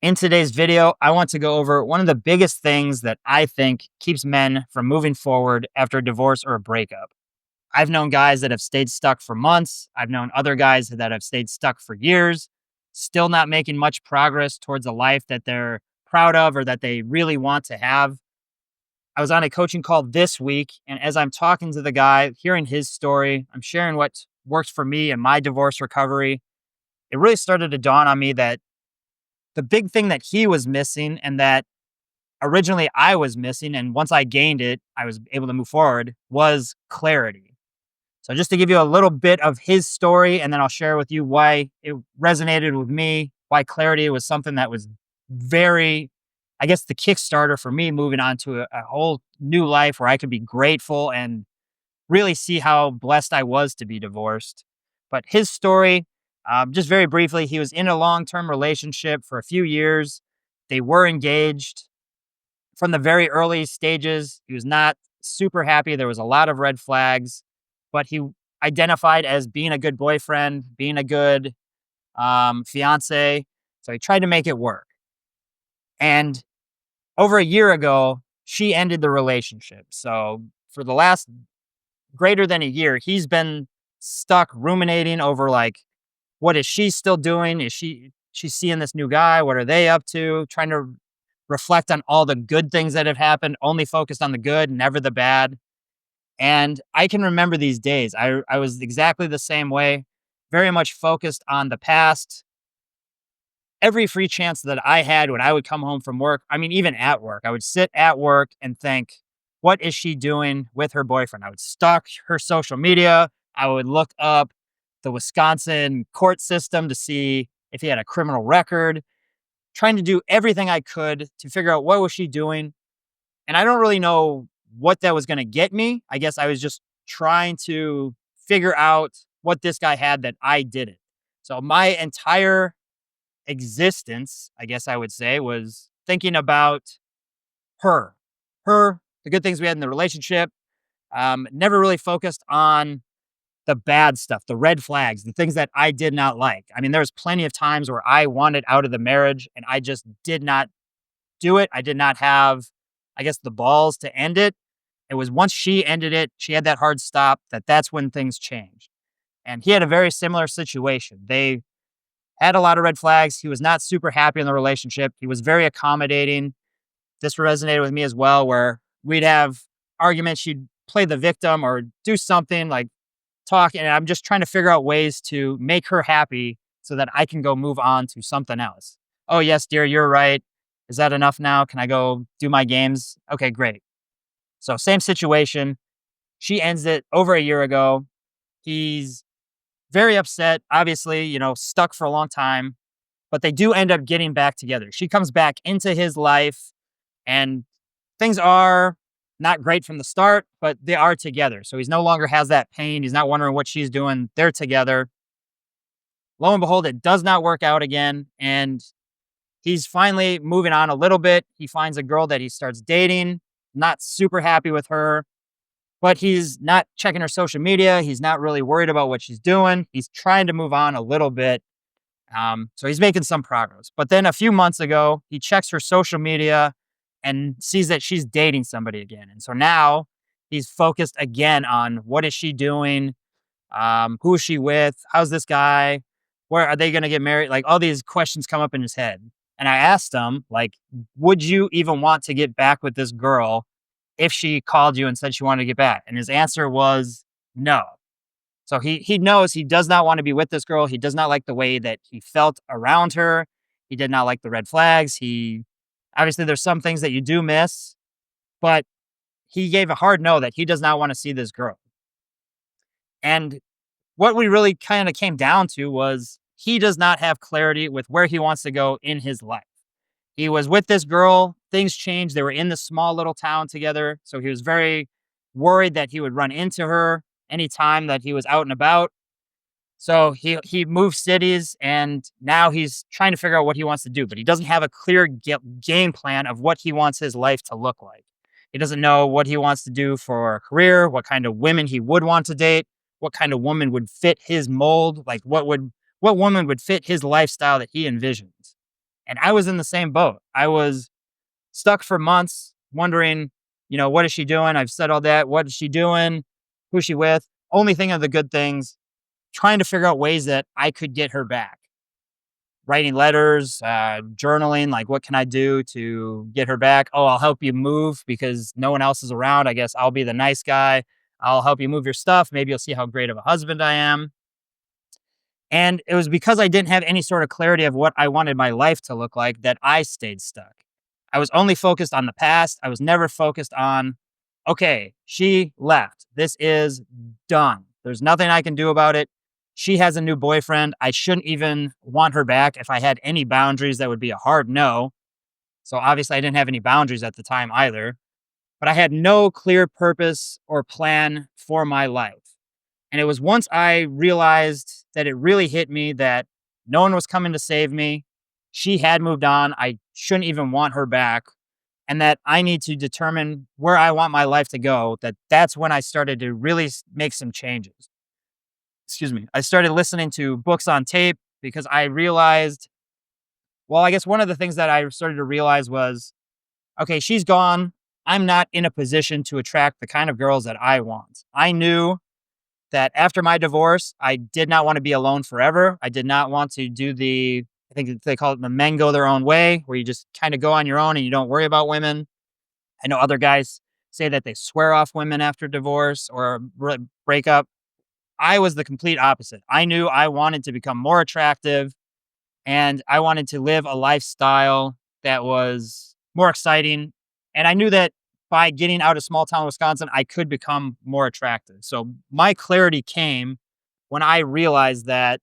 In today's video, I want to go over one of the biggest things that I think keeps men from moving forward after a divorce or a breakup. I've known guys that have stayed stuck for months. I've known other guys that have stayed stuck for years, still not making much progress towards a life that they're proud of or that they really want to have. I was on a coaching call this week, and as I'm talking to the guy, hearing his story, I'm sharing what worked for me in my divorce recovery. It really started to dawn on me that the big thing that he was missing and that originally I was missing, and once I gained it, I was able to move forward, was clarity. So, just to give you a little bit of his story, and then I'll share with you why it resonated with me, why clarity was something that was very, I guess, the Kickstarter for me moving on to a whole new life where I could be grateful and really see how blessed I was to be divorced. But his story, just very briefly, he was in a long term relationship for a few years. They were engaged from the very early stages. He was not super happy. There was a lot of red flags, but he identified as being a good boyfriend, being a good fiance. So he tried to make it work. And over a year ago, she ended the relationship. So for the last greater than a year, he's been stuck ruminating over like, what is she still doing? Is she's seeing this new guy? What are they up to? Trying to reflect on all the good things that have happened, only focused on the good, never the bad. And I can remember these days. I was exactly the same way, very much focused on the past. Every free chance that I had when I would come home from work, I mean, even at work, I would sit at work and think, what is she doing with her boyfriend? I would stalk her social media. I would look up the Wisconsin court system to see if he had a criminal record, trying to do everything I could to figure out what was she doing. And I don't really know what that was going to get me. I guess I was just trying to figure out what this guy had that I didn't. So my entire existence, I guess I would say, was thinking about her, the good things we had in the relationship. Never really focused on the bad stuff, the red flags, the things that I did not like. I mean, there was plenty of times where I wanted out of the marriage and I just did not do it. I did not have, I guess, the balls to end it. It was once she ended it, she had that hard stop, that's when things changed. And he had a very similar situation. They had a lot of red flags. He was not super happy in the relationship. He was very accommodating. This resonated with me as well, where we'd have arguments. She'd play the victim or do something like talk. And I'm just trying to figure out ways to make her happy so that I can go move on to something else. Oh, yes, dear, you're right. Is that enough now? Can I go do my games? Okay, great. So, same situation. She ends it over a year ago. He's very upset, obviously, stuck for a long time, but they do end up getting back together. She comes back into his life and things are not great from the start, but they are together. So he's no longer has that pain. He's not wondering what she's doing. They're together. Lo and behold, it does not work out again. And he's finally moving on a little bit. He finds a girl that he starts dating, not super happy with her, but he's not checking her social media. He's not really worried about what she's doing. He's trying to move on a little bit. So he's making some progress. But then a few months ago, he checks her social media and sees that she's dating somebody again. And so now he's focused again on what is she doing? Who is she with? How's this guy? Where are they going to get married? Like all these questions come up in his head. And I asked him, like, would you even want to get back with this girl if she called you and said she wanted to get back? And his answer was no. So he knows he does not want to be with this girl. He does not like the way that he felt around her. He did not like the red flags. He obviously there's some things that you do miss, but he gave a hard no that he does not want to see this girl. And what we really kind of came down to was he does not have clarity with where he wants to go in his life. He was with this girl, things changed. They were in this small little town together. So he was very worried that he would run into her anytime that he was out and about. So he moved cities and now he's trying to figure out what he wants to do, but he doesn't have a clear game plan of what he wants his life to look like. He doesn't know what he wants to do for a career, what kind of women he would want to date, what kind of woman would fit his mold, like what woman would fit his lifestyle that he envisions. And I was in the same boat. I was stuck for months wondering, what is she doing? I've said all that. What is she doing? Who's she with? Only thinking of the good things, trying to figure out ways that I could get her back. Writing letters, journaling, like, what can I do to get her back? Oh, I'll help you move because no one else is around. I guess I'll be the nice guy. I'll help you move your stuff. Maybe you'll see how great of a husband I am. And it was because I didn't have any sort of clarity of what I wanted my life to look like that I stayed stuck. I was only focused on the past. I was never focused on, okay, she left. This is done. There's nothing I can do about it. She has a new boyfriend. I shouldn't even want her back. If I had any boundaries, that would be a hard no. So obviously, I didn't have any boundaries at the time either, but I had no clear purpose or plan for my life. And it was once I realized that it really hit me that no one was coming to save me. She had moved on. I shouldn't even want her back. And that I need to determine where I want my life to go. That's when I started to really make some changes. Excuse me. I started listening to books on tape because I realized, well, I guess one of the things that I started to realize was, okay, she's gone. I'm not in a position to attract the kind of girls that I want. I knew that after my divorce, I did not want to be alone forever. I did not want to do I think they call it the men go their own way, where you just kind of go on your own and you don't worry about women. I know other guys say that they swear off women after divorce or breakup. I was the complete opposite. I knew I wanted to become more attractive and I wanted to live a lifestyle that was more exciting. And I knew that by getting out of small town Wisconsin, I could become more attractive. So my clarity came when I realized that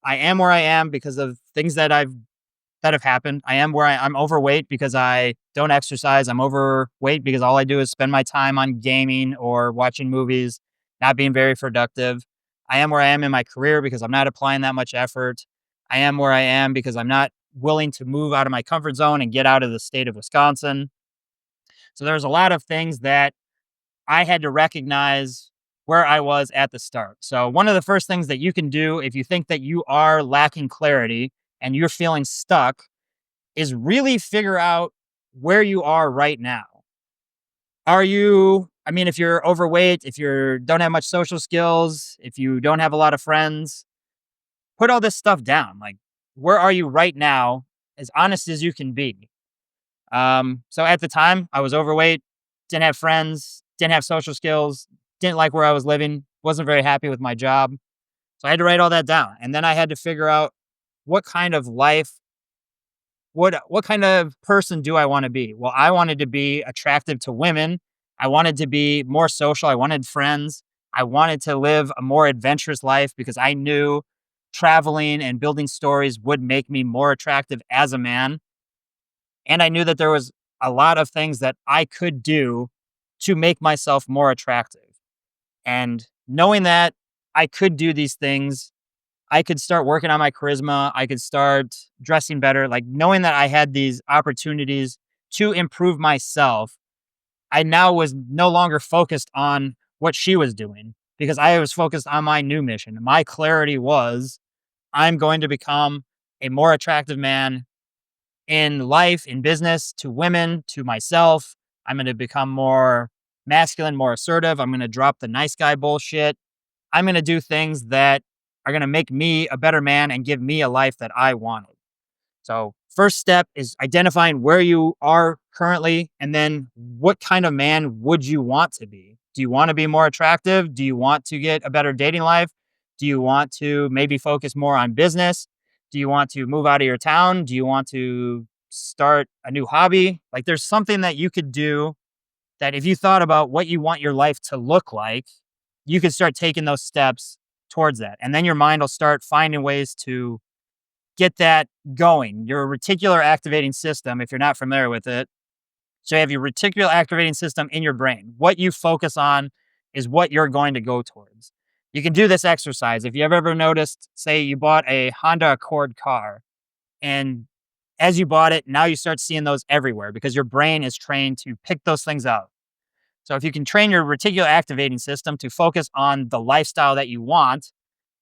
I am where I am because of things that have happened. I am where I'm overweight because I don't exercise. I'm overweight because all I do is spend my time on gaming or watching movies, not being very productive. I am where I am in my career because I'm not applying that much effort. I am where I am because I'm not willing to move out of my comfort zone and get out of the state of Wisconsin. So there's a lot of things that I had to recognize where I was at the start. So one of the first things that you can do if you think that you are lacking clarity and you're feeling stuck is really figure out where you are right now. If you're overweight, if you don't have much social skills, if you don't have a lot of friends, put all this stuff down. Like, where are you right now? As honest as you can be. So at the time, I was overweight, didn't have friends, didn't have social skills, didn't like where I was living, wasn't very happy with my job. So I had to write all that down. And then I had to figure out what kind of life, what kind of person do I want to be? Well, I wanted to be attractive to women. I wanted to be more social. I wanted friends. I wanted to live a more adventurous life because I knew traveling and building stories would make me more attractive as a man. And I knew that there was a lot of things that I could do to make myself more attractive. And knowing that I could do these things, I could start working on my charisma. I could start dressing better. Like, knowing that I had these opportunities to improve myself, I now was no longer focused on what she was doing because I was focused on my new mission. My clarity was I'm going to become a more attractive man in life, in business, to women, to myself. I'm going to become more masculine, more assertive. I'm going to drop the nice guy bullshit. I'm going to do things that are going to make me a better man and give me a life that I wanted. So, first step is identifying where you are currently and then what kind of man would you want to be? Do you want to be more attractive? Do you want to get a better dating life? Do you want to maybe focus more on business? Do you want to move out of your town? Do you want to start a new hobby? Like, there's something that you could do that if you thought about what you want your life to look like, you could start taking those steps towards that. And then your mind will start finding ways to get that going. Your reticular activating system, if you're not familiar with it. So you have your reticular activating system in your brain. What you focus on is what you're going to go towards. You can do this exercise. If you've ever noticed, say you bought a Honda Accord car, and as you bought it, now you start seeing those everywhere because your brain is trained to pick those things out. So if you can train your reticular activating system to focus on the lifestyle that you want,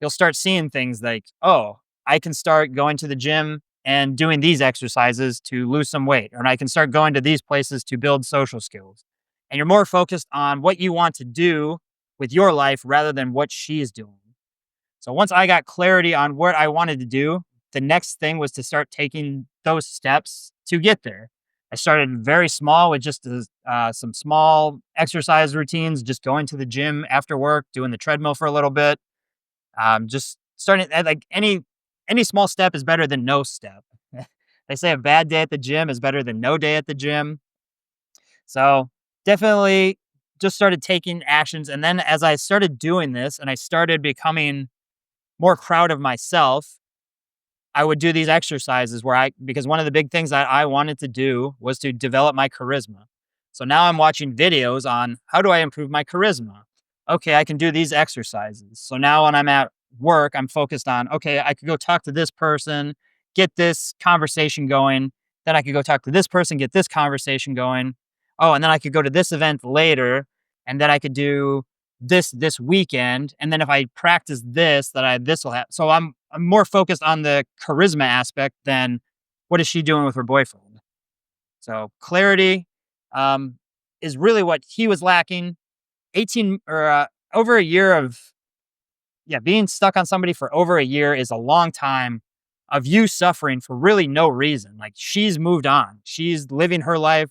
you'll start seeing things like, oh, I can start going to the gym and doing these exercises to lose some weight, or I can start going to these places to build social skills. And you're more focused on what you want to do with your life rather than what she's doing. So once I got clarity on what I wanted to do, the next thing was to start taking those steps to get there. I started very small with just some small exercise routines, just going to the gym after work, doing the treadmill for a little bit. Just starting at like any small step is better than no step. They say a bad day at the gym is better than no day at the gym. So definitely just started taking actions. And then as I started doing this and I started becoming more proud of myself, I would do these exercises because one of the big things that I wanted to do was to develop my charisma. So now I'm watching videos on how do I improve my charisma? Okay, I can do these exercises. So now when I'm at work, I'm focused on, okay, I could go talk to this person, get this conversation going. Then I could go talk to this person, get this conversation going. Oh, and then I could go to this event later, and then I could do this weekend, and then if I practice this, that I this will happen. So I'm more focused on the charisma aspect than what is she doing with her boyfriend. So clarity um, is really what he was lacking. 18 or over a year of being stuck on somebody for over a year is a long time of you suffering for really no reason. Like she's moved on, she's living her life.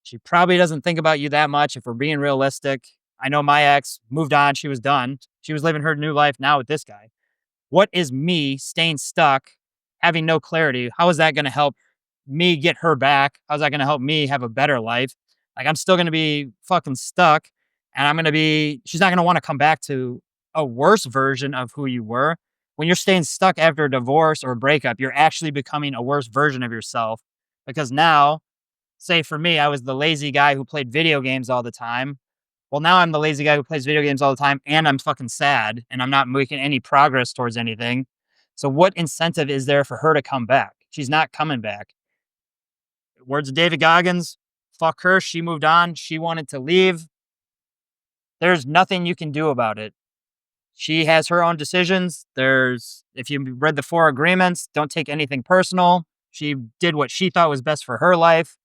She probably doesn't think about you that much if we're being realistic. I know my ex moved on. She was done. She was living her new life now with this guy. What is me staying stuck, having no clarity? How is that going to help me get her back? How's that going to help me have a better life? Like, I'm still going to be fucking stuck and she's not going to want to come back to a worse version of who you were. When you're staying stuck after a divorce or a breakup, you're actually becoming a worse version of yourself because now, say for me, I was the lazy guy who played video games all the time. Well, now I'm the lazy guy who plays video games all the time and I'm fucking sad and I'm not making any progress towards anything. So what incentive is there for her to come back? She's not coming back. Words of David Goggins, fuck her. She moved on. She wanted to leave. There's nothing you can do about it. She has her own decisions. If you read the 4 agreements, don't take anything personal. She did what she thought was best for her life.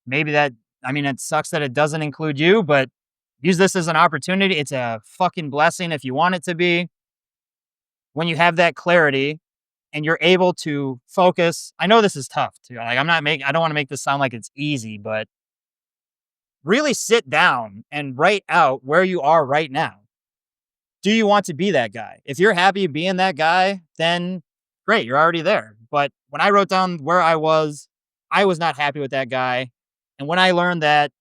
Maybe it sucks that it doesn't include you, but use this as an opportunity. It's a fucking blessing if you want it to be. When you have that clarity and you're able to focus, I know this is tough too. Like I don't want to make this sound like it's easy, but really sit down and write out where you are right now. Do you want to be that guy? If you're happy being that guy, then great, you're already there. But when I wrote down where I was not happy with that guy. And when I learned that,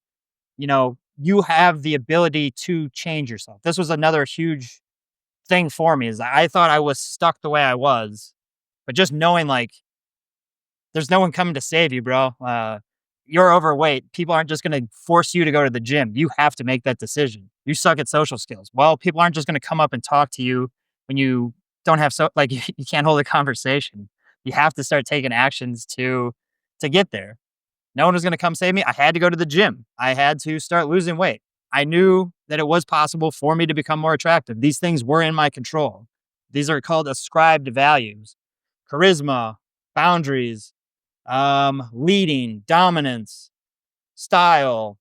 you have the ability to change yourself. This was another huge thing for me is I thought I was stuck the way I was, but just knowing like there's no one coming to save you, bro. You're overweight. People aren't just going to force you to go to the gym. You have to make that decision. You suck at social skills. Well, people aren't just going to come up and talk to you when you don't have you can't hold a conversation. You have to start taking actions to get there. No one was going to come save me. I had to go to the gym. I had to start losing weight. I knew that it was possible for me to become more attractive. These things were in my control. These are called ascribed values: charisma, boundaries, leading, dominance, style.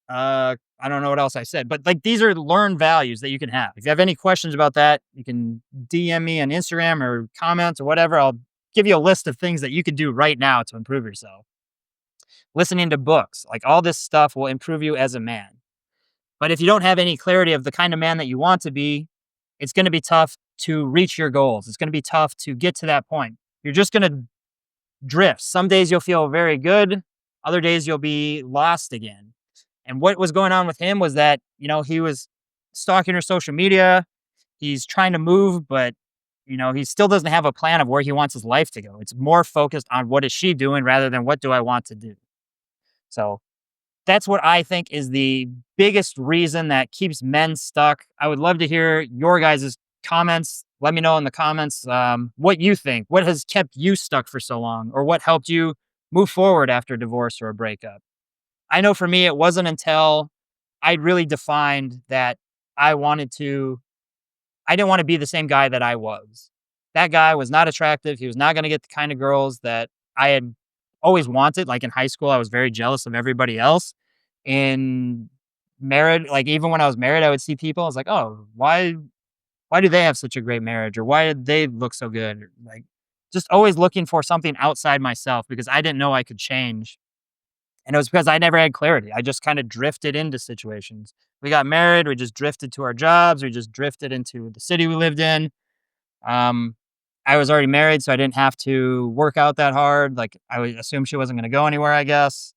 I don't know what else I said, but like these are learned values that you can have. If you have any questions about that, you can DM me on Instagram or comments or whatever. I'll give you a list of things that you can do right now to improve yourself. Listening to books, like all this stuff will improve you as a man. But if you don't have any clarity of the kind of man that you want to be, it's going to be tough to reach your goals. It's going to be tough to get to that point. You're just going to drift. Some days you'll feel very good. Other days you'll be lost again. And what was going on with him was that, he was stalking her social media. He's trying to move, but, he still doesn't have a plan of where he wants his life to go. It's more focused on what is she doing rather than what do I want to do. So that's what I think is the biggest reason that keeps men stuck. I would love to hear your guys' comments. Let me know in the comments what you think. What has kept you stuck for so long, or what helped you move forward after a divorce or a breakup? I know for me, it wasn't until I really defined that I didn't want to be the same guy that I was. That guy was not attractive. He was not going to get the kind of girls that I had always wanted. Like in high school, I was very jealous of everybody else. In marriage, like even when I was married, I would see people. I was like, oh, why do they have such a great marriage, or why did they look so good? Or, like, just always looking for something outside myself because I didn't know I could change. And it was because I never had clarity. I just kind of drifted into situations. We got married, we just drifted to our jobs, we just drifted into the city we lived in. Um, I was already married, so I didn't have to work out that hard. Like I would assume she wasn't going to go anywhere, I guess.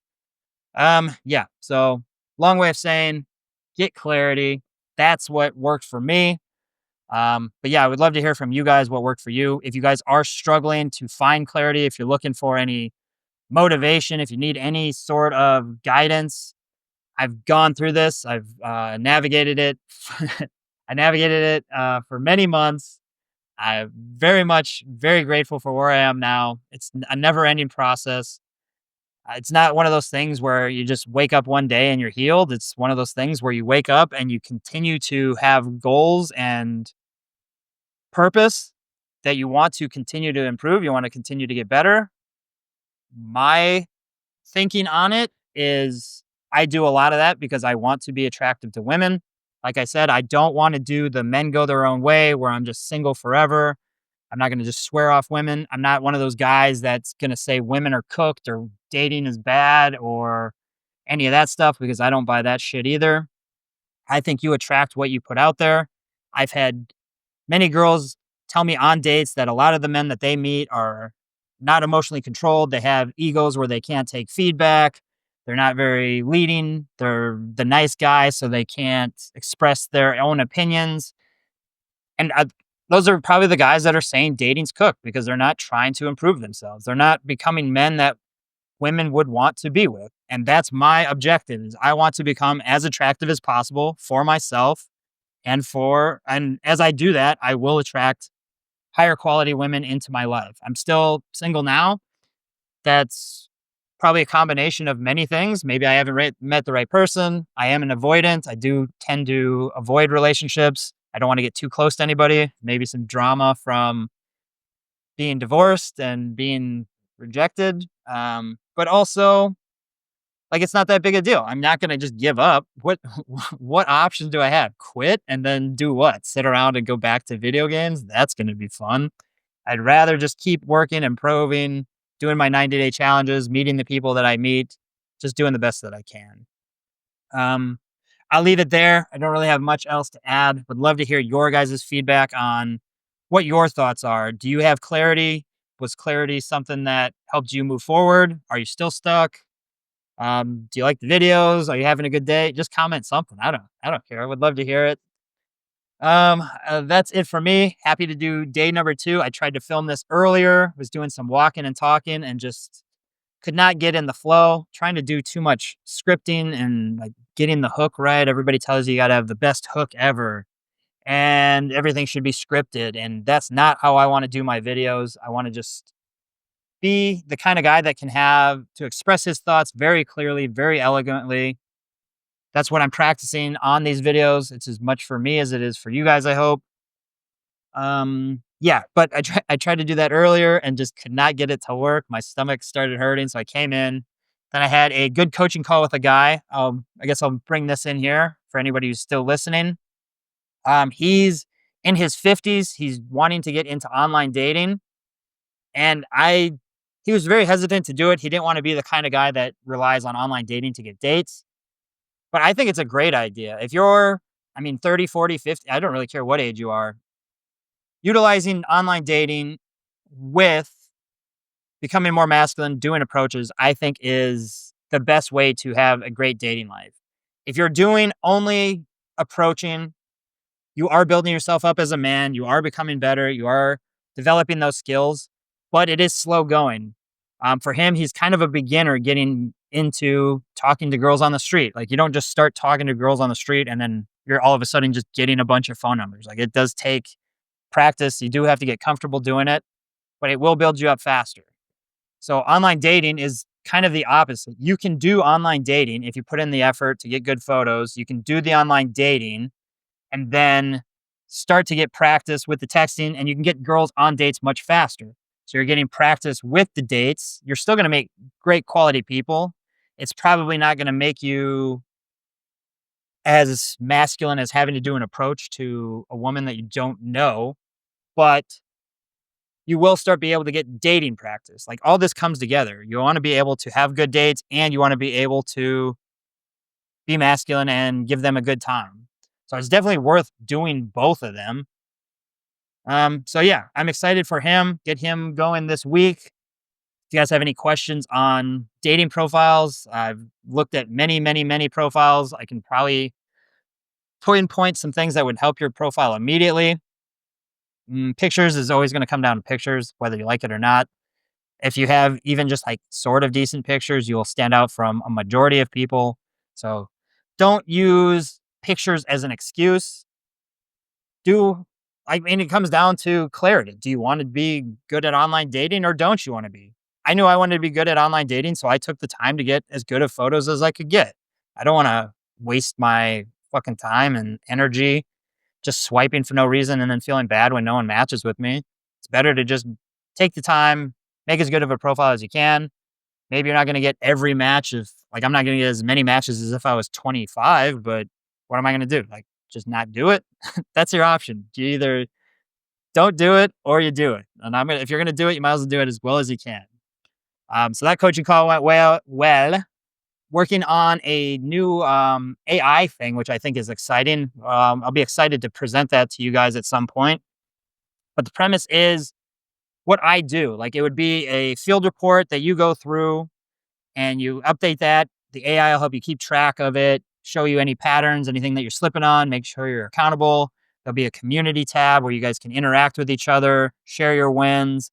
Yeah. So long way of saying, get clarity. That's what worked for me. But yeah, I would love to hear from you guys what worked for you. If you guys are struggling to find clarity, if you're looking for any motivation, if you need any sort of guidance, I've gone through this. I've navigated it. I navigated it for many months. I'm very grateful for where I am now. It's a never ending process. It's not one of those things where you just wake up one day and you're healed. It's one of those things where you wake up and you continue to have goals and purpose that you want to continue to improve. You want to continue to get better. My thinking on it is I do a lot of that because I want to be attractive to women. Like I said, I don't want to do the men go their own way where I'm just single forever. I'm not going to just swear off women. I'm not one of those guys that's going to say women are cooked or dating is bad or any of that stuff because I don't buy that shit either. I think you attract what you put out there. I've had many girls tell me on dates that a lot of the men that they meet are not emotionally controlled. They have egos where they can't take feedback. They're not very leading. They're the nice guy, so they can't express their own opinions. And those are probably the guys that are saying dating's cooked because they're not trying to improve themselves. They're not becoming men that women would want to be with. And that's my objective is I want to become as attractive as possible for myself and as I do that, I will attract higher quality women into my life. I'm still single now. That's probably a combination of many things. Maybe I haven't met the right person. I am an avoidant. I do tend to avoid relationships. I don't want to get too close to anybody. Maybe some drama from being divorced and being rejected. But also, like it's not that big a deal. I'm not gonna just give up. What options do I have? Quit and then do what? Sit around and go back to video games? That's gonna be fun. I'd rather just keep working, improving, doing my 90-day challenges, meeting the people that I meet, just doing the best that I can. Um, I'll leave it there. I don't really have much else to add. Would love to hear your guys' feedback on what your thoughts are. Do you have clarity? Was clarity something that helped you move forward? Are you still stuck? Do you like the videos? Are you having a good day? Just comment something. I don't care. I would love to hear it. That's it for me. Happy to do day number 2. I tried to film this earlier, was doing some walking and talking and just could not get in the flow, trying to do too much scripting and like getting the hook right. Everybody tells you got to have the best hook ever and everything should be scripted. And that's not how I want to do my videos. I want to just be the kind of guy that can have to express his thoughts very clearly, very elegantly. That's what I'm practicing on these videos. It's as much for me as it is for you guys, I hope. Yeah, but I tried to do that earlier and just could not get it to work. My stomach started hurting, so I came in. Then I had a good coaching call with a guy. I guess I'll bring this in here for anybody who's still listening. He's in his 50s. He's wanting to get into online dating, and he was very hesitant to do it. He didn't want to be the kind of guy that relies on online dating to get dates. But I think it's a great idea. If you're, I mean, 30, 40, 50, I don't really care what age you are, utilizing online dating with becoming more masculine, doing approaches, I think is the best way to have a great dating life. If you're doing only approaching, you are building yourself up as a man, you are becoming better, you are developing those skills, but it is slow going. For him, he's kind of a beginner getting into talking to girls on the street. Like you don't just start talking to girls on the street and then you're all of a sudden just getting a bunch of phone numbers. Like it does take practice. You do have to get comfortable doing it, but it will build you up faster. So online dating is kind of the opposite. You can do online dating if you put in the effort to get good photos. You can do the online dating and then start to get practice with the texting and you can get girls on dates much faster. So you're getting practice with the dates. You're still going to make great quality people. It's probably not going to make you as masculine as having to do an approach to a woman that you don't know, but you will start be able to get dating practice. Like all this comes together. You want to be able to have good dates and you want to be able to be masculine and give them a good time. So it's definitely worth doing both of them. So yeah, I'm excited for him. Get him going this week. If you guys have any questions on dating profiles, I've looked at many, many, many profiles. I can probably pinpoint some things that would help your profile immediately. Pictures is always going to come down to pictures, whether you like it or not. If you have even just like sort of decent pictures, you'll stand out from a majority of people. So don't use pictures as an excuse. I mean, it comes down to clarity. Do you want to be good at online dating or don't you want to be? I knew I wanted to be good at online dating, so I took the time to get as good of photos as I could get. I don't want to waste my fucking time and energy just swiping for no reason and then feeling bad when no one matches with me. It's better to just take the time, make as good of a profile as you can. Maybe you're not going to get every match of like I'm not going to get as many matches as if I was 25, but what am I going to do? Like just not do it? That's your option. You either don't do it or you do it. And if you're going to do it, you might as well do it as well as you can. So that coaching call went well. Working on a new AI thing, which I think is exciting. I'll be excited to present that to you guys at some point. But the premise is what I do. Like it would be a field report that you go through and you update that. The AI will help you keep track of it, show you any patterns, anything that you're slipping on, make sure you're accountable. There'll be a community tab where you guys can interact with each other, share your wins,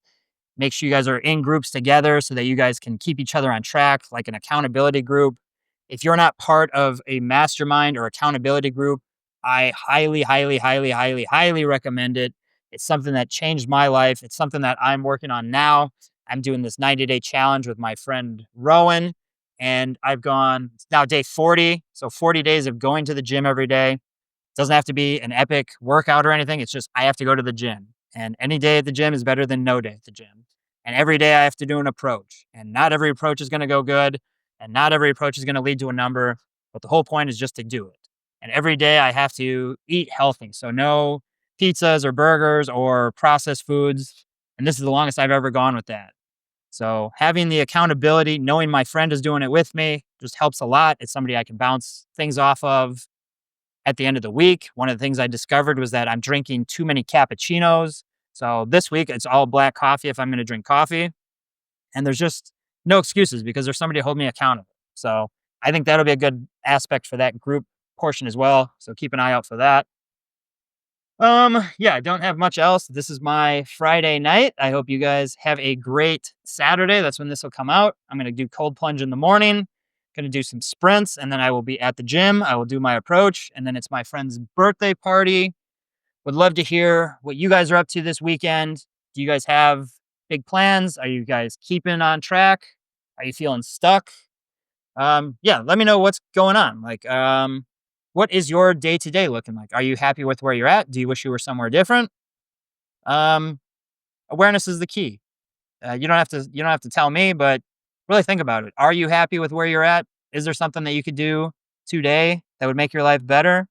make sure you guys are in groups together so that you guys can keep each other on track, like an accountability group. If you're not part of a mastermind or accountability group, I highly, highly, highly, highly, highly recommend it. It's something that changed my life. It's something that I'm working on now. I'm doing this 90-day challenge with my friend Rowan, and it's now day 40. So 40 days of going to the gym every day. It doesn't have to be an epic workout or anything. It's just I have to go to the gym. And any day at the gym is better than no day at the gym. And every day I have to do an approach. And not every approach is going to go good. And not every approach is going to lead to a number. But the whole point is just to do it. And every day I have to eat healthy. So no pizzas or burgers or processed foods. And this is the longest I've ever gone with that. So having the accountability, knowing my friend is doing it with me just helps a lot. It's somebody I can bounce things off of at the end of the week. One of the things I discovered was that I'm drinking too many cappuccinos. So this week it's all black coffee if I'm going to drink coffee. And there's just no excuses because there's somebody to hold me accountable. So I think that'll be a good aspect for that group portion as well. So keep an eye out for that. Yeah, I don't have much else. This is my Friday night. I hope you guys have a great Saturday. That's when this will come out. I'm going to do cold plunge in the morning, going to do some sprints, and then I will be at the gym. I will do my approach, and then it's my friend's birthday party. Would love to hear what you guys are up to this weekend. Do you guys have big plans? Are you guys keeping on track? Are you feeling stuck? Yeah, let me know what's going on. What is your day to day looking like? Are you happy with where you're at? Do you wish you were somewhere different? Um, Awareness is the key. You don't have to tell me, but really think about it. Are you happy with where you're at? Is there something that you could do today that would make your life better?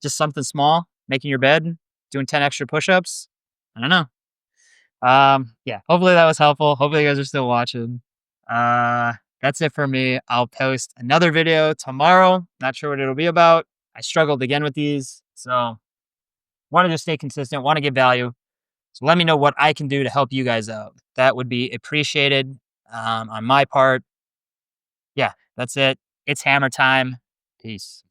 Just something small, making your bed, doing 10 extra push-ups. I don't know. Yeah, hopefully that was helpful. Hopefully you guys are still watching. That's it for me. I'll post another video tomorrow. Not sure what it'll be about. I struggled again with these. So want to just stay consistent, want to give value. So let me know what I can do to help you guys out. That would be appreciated on my part. Yeah, that's it. It's hammer time. Peace.